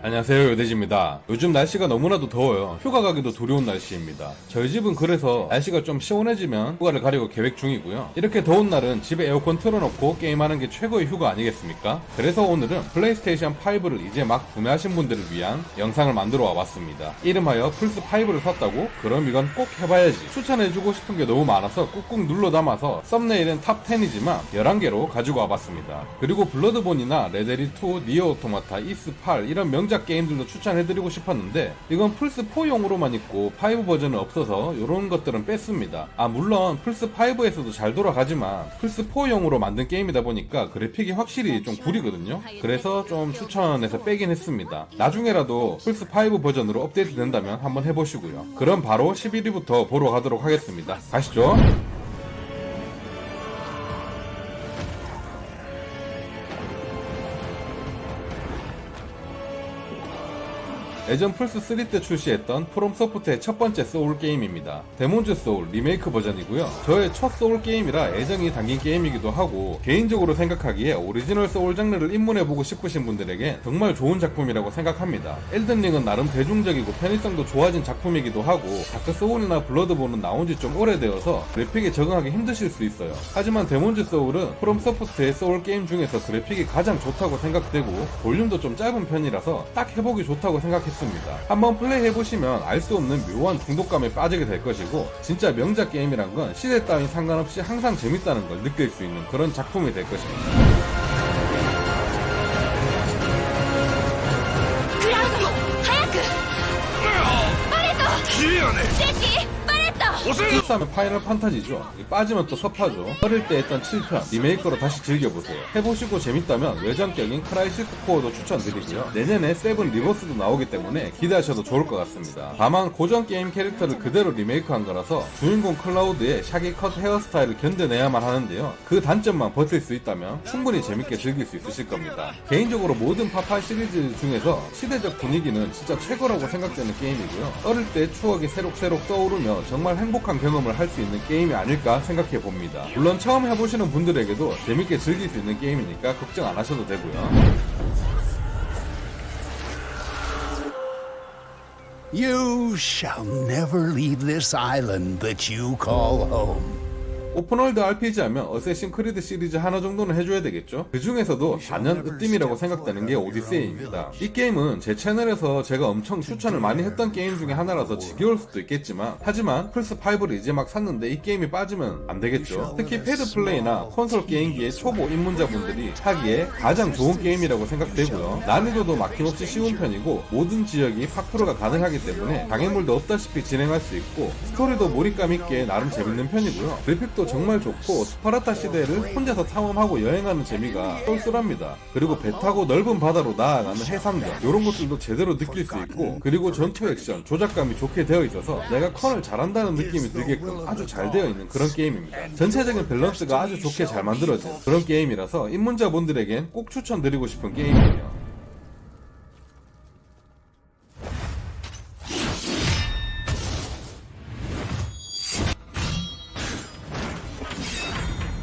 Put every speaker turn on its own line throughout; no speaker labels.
안녕하세요, 요대지입니다. 요즘 날씨가 너무나도 더워요. 휴가 가기도 두려운 날씨입니다. 저희 집은 그래서 날씨가 좀 시원해지면 휴가를 가려고 계획 중이고요. 이렇게 더운 날은 집에 에어컨 틀어놓고 게임하는 게 최고의 휴가 아니겠습니까? 그래서 오늘은 플레이스테이션 5를 이제 막 구매하신 분들을 위한 영상을 만들어 와봤습니다. 이름하여 플스5를 샀다고? 그럼 이건 꼭 해봐야지. 추천해주고 싶은 게 너무 많아서 꾹꾹 눌러 담아서 썸네일은 탑 10이지만 11개로 가지고 와봤습니다. 그리고 블러드본이나 레데리2, 니어 오토마타, 이스8 이런 명작 게임들도 추천해드리고 싶었는데 이건 플스4용으로만 있고 5 버전은 없어서 이런 것들은 뺐습니다. 물론 플스5에서도 잘 돌아가지만 플스4용으로 만든 게임이다 보니까 그래픽이 확실히 좀 구리거든요. 그래서 좀 추천해서 빼긴 했습니다. 나중에라도 플스5 버전으로 업데이트 된다면 한번 해보시고요. 그럼 바로 11위부터 보러 가도록 하겠습니다. 가시죠. 예전 플스3 때 출시했던 프롬소프트의 첫 번째 소울 게임입니다. 데몬즈 소울 리메이크 버전이고요. 저의 첫 소울 게임이라 애정이 담긴 게임이기도 하고 개인적으로 생각하기에 오리지널 소울 장르를 입문해보고 싶으신 분들에게 정말 좋은 작품이라고 생각합니다. 엘든링은 나름 대중적이고 편의성도 좋아진 작품이기도 하고 다크 소울이나 블러드본은 나온지 좀 오래되어서 그래픽에 적응하기 힘드실 수 있어요. 하지만 데몬즈 소울은 프롬소프트의 소울 게임 중에서 그래픽이 가장 좋다고 생각되고 볼륨도 좀 짧은 편이라서 딱 해보기 좋다고 생각했습니다. 한번 플레이해보시면 알 수 없는 묘한 중독감에 빠지게 될 것이고 진짜 명작 게임이란 건 시대 따윈 상관없이 항상 재밌다는 걸 느낄 수 있는 그런 작품이 될 것입니다.
클라우드! 하야크! 바레ット! 제시!
실수하면 파이널 판타지죠. 빠지면 또 섭하죠. 어릴 때 했던 7편 리메이크로 다시 즐겨보세요. 해보시고 재밌다면 외전격인 크라이시스 코어도 추천드리고요. 내년에 세븐 리버스도 나오기 때문에 기대하셔도 좋을 것 같습니다. 다만 고전 게임 캐릭터를 그대로 리메이크한 거라서 주인공 클라우드의 샤기 컷 헤어스타일을 견뎌내야만 하는데요. 그 단점만 버틸 수 있다면 충분히 재밌게 즐길 수 있으실 겁니다. 개인적으로 모든 파파 시리즈 중에서 시대적 분위기는 진짜 최고라고 생각되는 게임이고요. 어릴 때 추억이 새록새록 떠오르며 정말 행복한 경험을 할 수 있는 게임이 아닐까 생각해 봅니다. 물론 처음 해보시는 분들에게도 재밌게 즐길 수 있는 게임이니까 걱정 안 하셔도 되고요.
You shall never leave this island that you call home.
오픈월드 RPG 하면 어쌔신 크리드 시리즈 하나 정도는 해줘야 되겠죠? 그 중에서도 단연 으뜸이라고 생각되는 게 오디세이입니다. 이 게임은 제 채널에서 제가 엄청 추천을 많이 했던 게임 중에 하나라서 지겨울 수도 있겠지만 하지만 플스5를 이제 막 샀는데 이 게임이 빠지면 안 되겠죠? 특히 패드 플레이나 콘솔 게임기의 초보 입문자분들이 하기에 가장 좋은 게임이라고 생각되고요. 난이도도 막힘없이 쉬운 편이고 모든 지역이 파쿠르가 가능하기 때문에 장애물도 없다시피 진행할 수 있고 스토리도 몰입감 있게 나름 재밌는 편이고요. 그래픽도 정말 좋고 스파르타 시대를 혼자서 탐험하고 여행하는 재미가 쏠쏠합니다. 그리고 배 타고 넓은 바다로 나아가는 해상전 이런 것들도 제대로 느낄 수 있고 그리고 전투 액션 조작감이 좋게 되어 있어서 내가 컨을 잘한다는 느낌이 들게끔 아주 잘 되어 있는 그런 게임입니다. 전체적인 밸런스가 아주 좋게 잘 만들어진 그런 게임이라서 입문자분들에겐 꼭 추천드리고 싶은 게임이에요.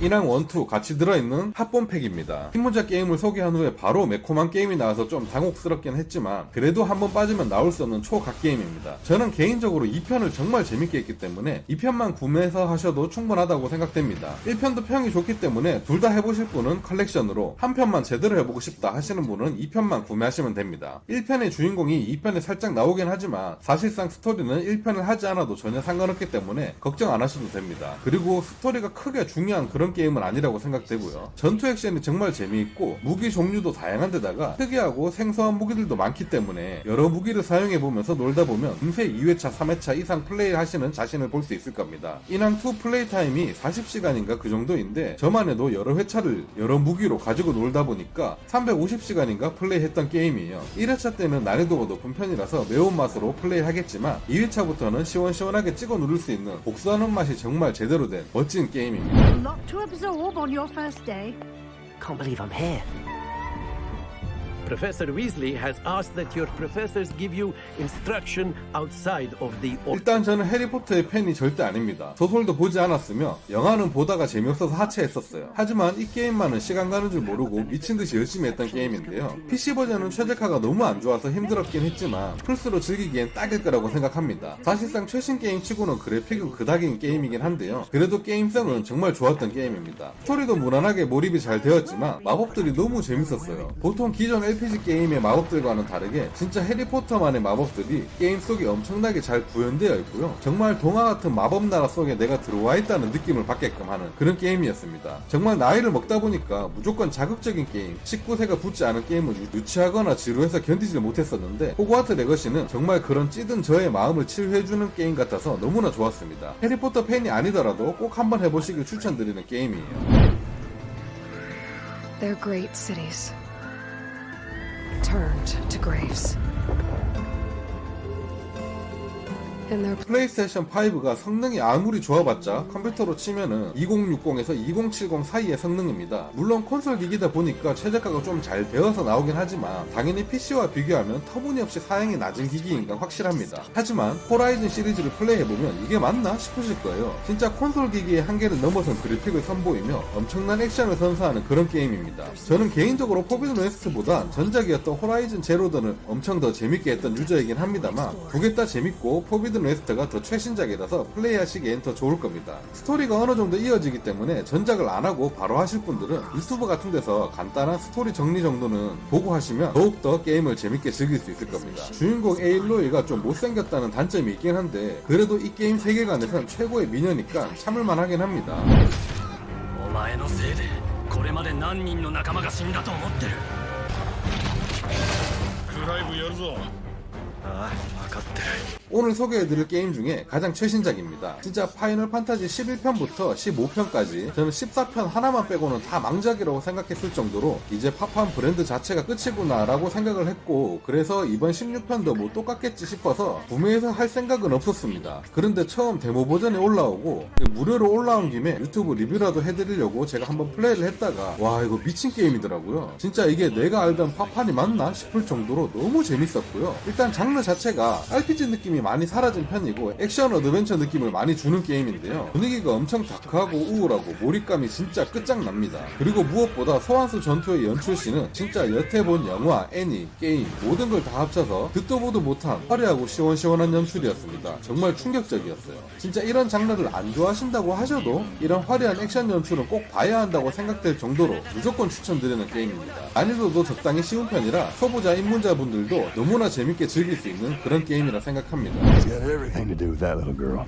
인왕 1, 2 같이 들어있는 합본팩입니다. 입문자 게임을 소개한 후에 바로 매콤한 게임이 나와서 좀 당혹스럽긴 했지만 그래도 한번 빠지면 나올 수 없는 초각 게임입니다. 저는 개인적으로 2편을 정말 재밌게 했기 때문에 2편만 구매해서 하셔도 충분하다고 생각됩니다. 1편도 평이 좋기 때문에 둘 다 해보실 분은 컬렉션으로 한 편만 제대로 해보고 싶다 하시는 분은 2편만 구매하시면 됩니다. 1편의 주인공이 2편에 살짝 나오긴 하지만 사실상 스토리는 1편을 하지 않아도 전혀 상관없기 때문에 걱정 안 하셔도 됩니다. 그리고 스토리가 크게 중요한 그런 게임은 아니라고 생각되고요. 전투 액션이 정말 재미있고 무기 종류도 다양한 데다가 특이하고 생소한 무기들도 많기 때문에 여러 무기를 사용해보면서 놀다 보면 금세 2회차, 3회차 이상 플레이 하시는 자신을 볼 수 있을 겁니다. 인왕2 플레이 타임이 40시간인가 그 정도인데 저만 해도 여러 회차를 여러 무기로 가지고 놀다 보니까 350시간인가 플레이했던 게임이에요. 1회차 때는 난이도가 높은 편이라서 매운맛으로 플레이하겠지만 2회차부터는 시원시원하게 찍어 누를 수 있는 복수하는 맛이 정말 제대로 된 멋진 게임입니다.
Lot to absorb on your first day.
Can't believe I'm here. Professor Weasley has asked that your professors give you instruction outside of the order.
일단 저는 해리포터의 팬이 절대 아닙니다. 소설도 보지 않았으며 영화는 보다가 재미없어서 하차했었어요. 하지만 이 게임만은 시간 가는 줄 모르고 미친듯이 열심히 했던 게임인데요. PC 버전은 최적화가 너무 안 좋아서 힘들었긴 했지만 플스로 즐기기엔 딱일 거라고 생각합니다. 사실상 최신 게임 치고는 그래픽은 그닥인 게임이긴 한데요. 그래도 게임성은 정말 좋았던 게임입니다. 스토리도 무난하게 몰입이 잘 되었지만 마법들이 너무 재밌었어요. 보통 기존 RPG 게임의 마법들과는 다르게 진짜 해리포터만의 마법들이 게임 속에 엄청나게 잘 구현되어 있고요. 정말 동화 같은 마법 나라 속에 내가 들어와 있다는 느낌을 받게끔 하는 그런 게임이었습니다. 정말 나이를 먹다 보니까 무조건 자극적인 게임, 19세가 붙지 않은 게임을 유치하거나 지루해서 견디질 못했었는데 호그와트 레거시는 정말 그런 찌든 저의 마음을 치유해주는 게임 같아서 너무나 좋았습니다. 해리포터 팬이 아니더라도 꼭 한번 해보시길 추천드리는 게임이에요.
They're great cities, turned to graves. And their
플레이스테이션 5가 성능이 아무리 좋아봤자 컴퓨터로 치면은 2060에서 2070 사이의 성능입니다. 물론 콘솔 기기다 보니까 최저가가 좀 잘 되어서 나오긴 하지만 당연히 PC와 비교하면 터무니없이 사양이 낮은 기기인 건 확실합니다. 하지만 호라이즌 시리즈를 플레이해보면 이게 맞나 싶으실 거예요. 진짜 콘솔 기기의 한계를 넘어선 그래픽을 선보이며 엄청난 액션을 선사하는 그런 게임입니다. 저는 개인적으로 포비든 웨스트보단 전작이었던 호라이즌 제로던을 엄청 더 재밌게 했던 유저이긴 합니다만 두 개 다 재밌고 포비든 웨스트가 더 최신작이라서 플레이하시기엔 더 좋을 겁니다. 스토리가 어느 정도 이어지기 때문에 전작을 안 하고 바로 하실 분들은 유튜브 같은 데서 간단한 스토리 정리 정도는 보고 하시면 더욱더 게임을 재밌게 즐길 수 있을 겁니다. 주인공 에일로이가 좀 못생겼다는 단점이 있긴 한데 그래도 이 게임 세계관에선 최고의 미녀니까 참을만 하긴 합니다.
お前のせいでこれまで何人の仲間が死んだと思ってる。クライブやるぞ。ああ、分かってる。
오늘 소개해드릴 게임 중에 가장 최신작입니다. 진짜 파이널 판타지 11편부터 15편까지 저는 14편 하나만 빼고는 다 망작이라고 생각했을 정도로 이제 팝한 브랜드 자체가 끝이구나 라고 생각을 했고 그래서 이번 16편도 뭐 똑같겠지 싶어서 구매해서 할 생각은 없었습니다. 그런데 처음 데모 버전이 올라오고 무료로 올라온 김에 유튜브 리뷰라도 해드리려고 제가 한번 플레이를 했다가 와 이거 미친 게임이더라고요. 진짜 이게 내가 알던 팝판이 맞나 싶을 정도로 너무 재밌었고요. 일단 장르 자체가 RPG 느낌이 많이 사라진 편이고 액션 어드벤처 느낌을 많이 주는 게임인데요. 분위기가 엄청 다크하고 우울하고 몰입감이 진짜 끝장납니다. 그리고 무엇보다 소환수 전투의 연출씬은 진짜 여태 본 영화, 애니, 게임 모든 걸 다 합쳐서 듣도 보도 못한 화려하고 시원시원한 연출이었습니다. 정말 충격적이었어요. 진짜 이런 장르를 안 좋아하신다고 하셔도 이런 화려한 액션 연출은 꼭 봐야 한다고 생각될 정도로 무조건 추천드리는 게임입니다. 난이도도 적당히 쉬운 편이라 초보자 입문자분들도 너무나 재밌게 즐길 수 있는 그런 게임이라 생각합니다.
It's got everything to do with that little girl.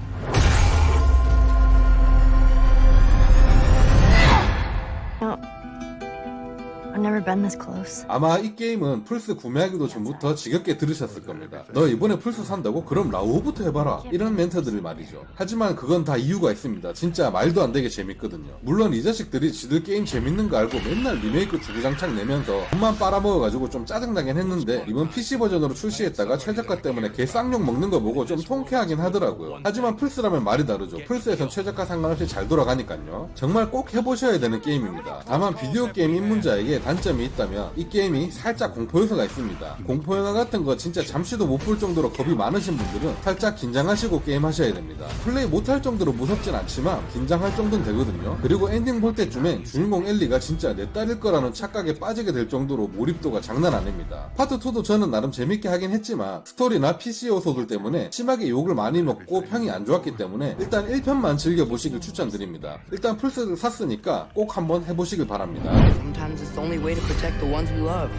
I've never been this close.
아마 이 게임은 플스 구매하기도 전부터 지겹게 들으셨을 겁니다. 너 이번에 플스 산다고? 그럼 라오부터 해봐라. 이런 멘트들을 말이죠. 하지만 그건 다 이유가 있습니다. 진짜 말도 안 되게 재밌거든요. 물론 이 자식들이 지들 게임 재밌는 거 알고 맨날 리메이크 주구장창 내면서 돈만 빨아먹어가지고 좀 짜증나긴 했는데 이번 PC 버전으로 출시했다가 최저가 때문에 개 쌍욕 먹는 거 보고 좀 통쾌하긴 하더라고요. 하지만 플스라면 말이 다르죠. 플스에선 최저가 상관없이 잘 돌아가니까요. 정말 꼭 해보셔야 되는 게임입니다. 다만 비디오 게임 입문자에게 단점이 있다면 이 게임이 살짝 공포 요소가 있습니다. 공포 영화 같은 거 진짜 잠시도 못 볼 정도로 겁이 많으신 분들은 살짝 긴장하시고 게임하셔야 됩니다. 플레이 못할 정도로 무섭진 않지만 긴장할 정도는 되거든요. 그리고 엔딩 볼 때쯤엔 주인공 엘리가 진짜 내 딸일 거라는 착각에 빠지게 될 정도로 몰입도가 장난 아닙니다. 파트 2도 저는 나름 재밌게 하긴 했지만 스토리나 PC 요소들 때문에 심하게 욕을 많이 먹고 평이 안 좋았기 때문에 일단 1편만 즐겨보시길 추천드립니다. 일단 플스를 샀으니까 꼭 한번 해보시길 바랍니다.
Sometimes it's the only way to protect the ones we love.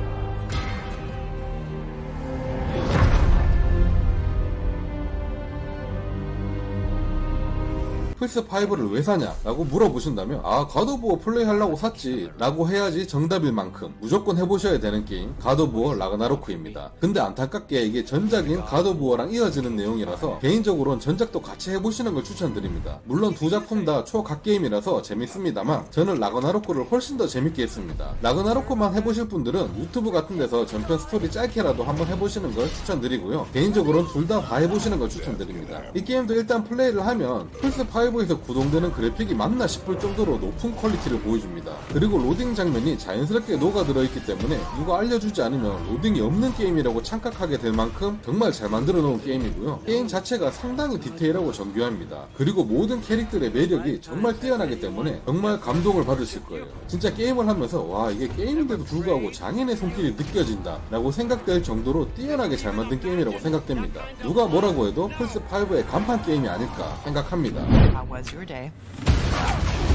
플스5를 왜 사냐? 라고 물어보신다면 갓 오브 워 플레이하려고 샀지 라고 해야지 정답일 만큼 무조건 해보셔야 되는 게임 갓 오브 워 라그나로크입니다. 근데 안타깝게 이게 전작인 갓 오브 워랑 이어지는 내용이라서 개인적으로는 전작도 같이 해보시는 걸 추천드립니다. 물론 두 작품 다 초각 게임이라서 재밌습니다만 저는 라그나로크를 훨씬 더 재밌게 했습니다. 라그나로크만 해보실 분들은 유튜브 같은 데서 전편 스토리 짧게라도 한번 해보시는 걸 추천드리고요. 개인적으로는 둘 다 해보시는 걸 추천드립니다. 이 게임도 일단 플레이를 하면 플스5 플스5에서 구동되는 그래픽이 맞나 싶을 정도로 높은 퀄리티를 보여줍니다. 그리고 로딩 장면이 자연스럽게 녹아들어있기 때문에 누가 알려주지 않으면 로딩이 없는 게임이라고 착각하게 될 만큼 정말 잘 만들어 놓은 게임이고요. 게임 자체가 상당히 디테일하고 정교합니다. 그리고 모든 캐릭터의 매력이 정말 뛰어나기 때문에 정말 감동을 받으실 거예요. 진짜 게임을 하면서 와, 이게 게임인데도 불구하고 장인의 손길이 느껴진다 라고 생각될 정도로 뛰어나게 잘 만든 게임이라고 생각됩니다. 누가 뭐라고 해도 플스5의 간판 게임이 아닐까 생각합니다.
How was your day?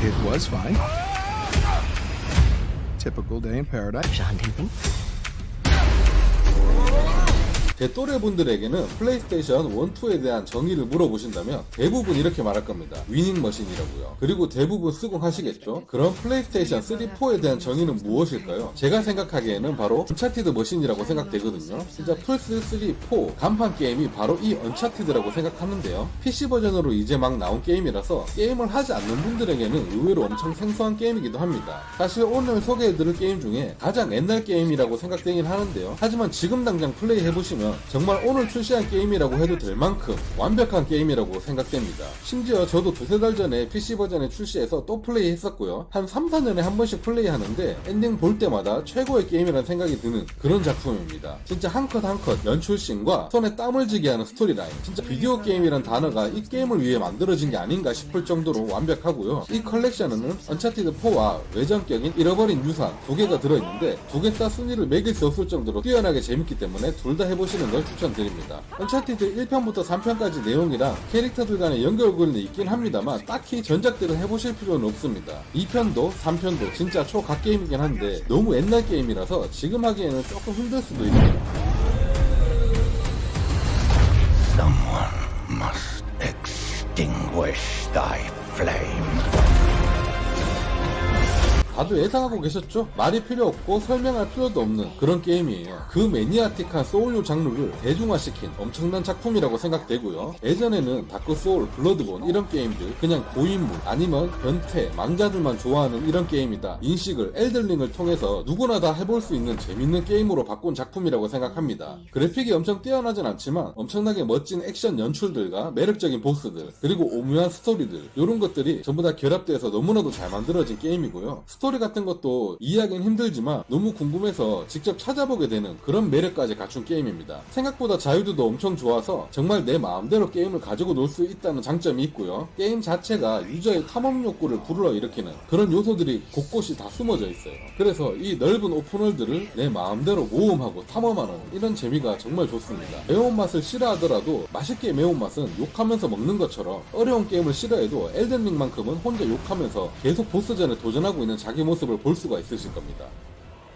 It was fine. Typical day in paradise.
제 또래분들에게는 플레이스테이션 1, 2에 대한 정의를 물어보신다면 대부분 이렇게 말할 겁니다. 위닝 머신이라고요. 그리고 대부분 수긍하시겠죠? 그럼 플레이스테이션 3, 4에 대한 정의는 무엇일까요? 제가 생각하기에는 바로 언차티드 머신이라고 생각되거든요. 진짜 플스 3, 4 간판 게임이 바로 이 언차티드라고 생각하는데요. PC 버전으로 이제 막 나온 게임이라서 게임을 하지 않는 분들에게는 의외로 엄청 생소한 게임이기도 합니다. 사실 오늘 소개해드릴 게임 중에 가장 옛날 게임이라고 생각되긴 하는데요. 하지만 지금 당장 플레이해보시면 정말 오늘 출시한 게임이라고 해도 될 만큼 완벽한 게임이라고 생각됩니다. 심지어 저도 두세 달 전에 PC 버전에 출시해서 또 플레이했었고요. 한 3, 4년에 한 번씩 플레이하는데 엔딩 볼 때마다 최고의 게임이라는 생각이 드는 그런 작품입니다. 진짜 한 컷 한 컷 연출씬과 손에 땀을 쥐게 하는 스토리라인, 진짜 비디오 게임이란 단어가 이 게임을 위해 만들어진 게 아닌가 싶을 정도로 완벽하고요. 이 컬렉션은 언차티드 4와 외전격인 잃어버린 유산 두 개가 들어있는데 두 개 다 순위를 매길 수 없을 정도로 뛰어나게 재밌기 때문에 둘 다 해보시는 걸 추천드립니다. 언차티드 1편부터 3편까지 내용이랑 캐릭터들 간의 연결고리는 있긴 합니다만 딱히 전작들을 해보실 필요는 없습니다. 2편도 3편도 진짜 초각 게임이긴 한데 너무 옛날 게임이라서 지금 하기에는 조금 힘들 수도 있어요.
Someone must extinguish thy flame.
다들 예상하고 계셨죠? 말이 필요 없고 설명할 필요도 없는 그런 게임이에요. 그 매니아틱한 소울류 장르를 대중화시킨 엄청난 작품이라고 생각되고요. 예전에는 다크 소울, 블러드본 이런 게임들 그냥 고인물 아니면 변태, 망자들만 좋아하는 이런 게임이다 인식을 엘든링을 통해서 누구나 다 해볼 수 있는 재밌는 게임으로 바꾼 작품이라고 생각합니다. 그래픽이 엄청 뛰어나진 않지만 엄청나게 멋진 액션 연출들과 매력적인 보스들 그리고 오묘한 스토리들 이런 것들이 전부 다 결합돼서 너무나도 잘 만들어진 게임이고요. 스토리 같은 것도 이해하기는 힘들지만 너무 궁금해서 직접 찾아보게 되는 그런 매력까지 갖춘 게임입니다. 생각보다 자유도도 엄청 좋아서 정말 내 마음대로 게임을 가지고 놀 수 있다는 장점이 있고요. 게임 자체가 유저의 탐험 욕구를 불러일으키는 그런 요소들이 곳곳이 다 숨어져 있어요. 그래서 이 넓은 오픈월드를 내 마음대로 모험하고 탐험하는 이런 재미가 정말 좋습니다. 매운맛을 싫어하더라도 맛있게 매운맛은 욕하면서 먹는 것처럼 어려운 게임을 싫어해도 엘든링만큼은 혼자 욕하면서 계속 보스전에 도전하고 있는 자기 모습을 볼 수가 있으실 겁니다.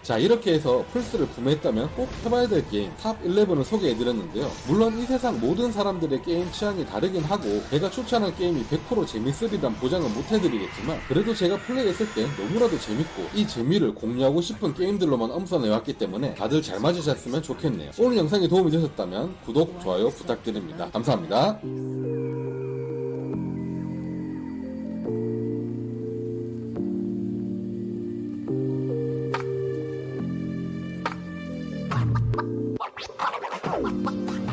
자, 이렇게 해서 플스를 구매했다면 꼭 해봐야 될 게임 탑 11을 소개해드렸는데요. 물론 이 세상 모든 사람들의 게임 취향이 다르긴 하고 제가 추천한 게임이 100% 재밌으리란 보장은 못해드리겠지만 그래도 제가 플레이했을 때 너무나도 재밌고 이 재미를 공유하고 싶은 게임들로만 엄선해왔기 때문에 다들 잘 맞으셨으면 좋겠네요. 오늘 영상이 도움이 되셨다면 구독, 좋아요 부탁드립니다. 감사합니다.
Wow.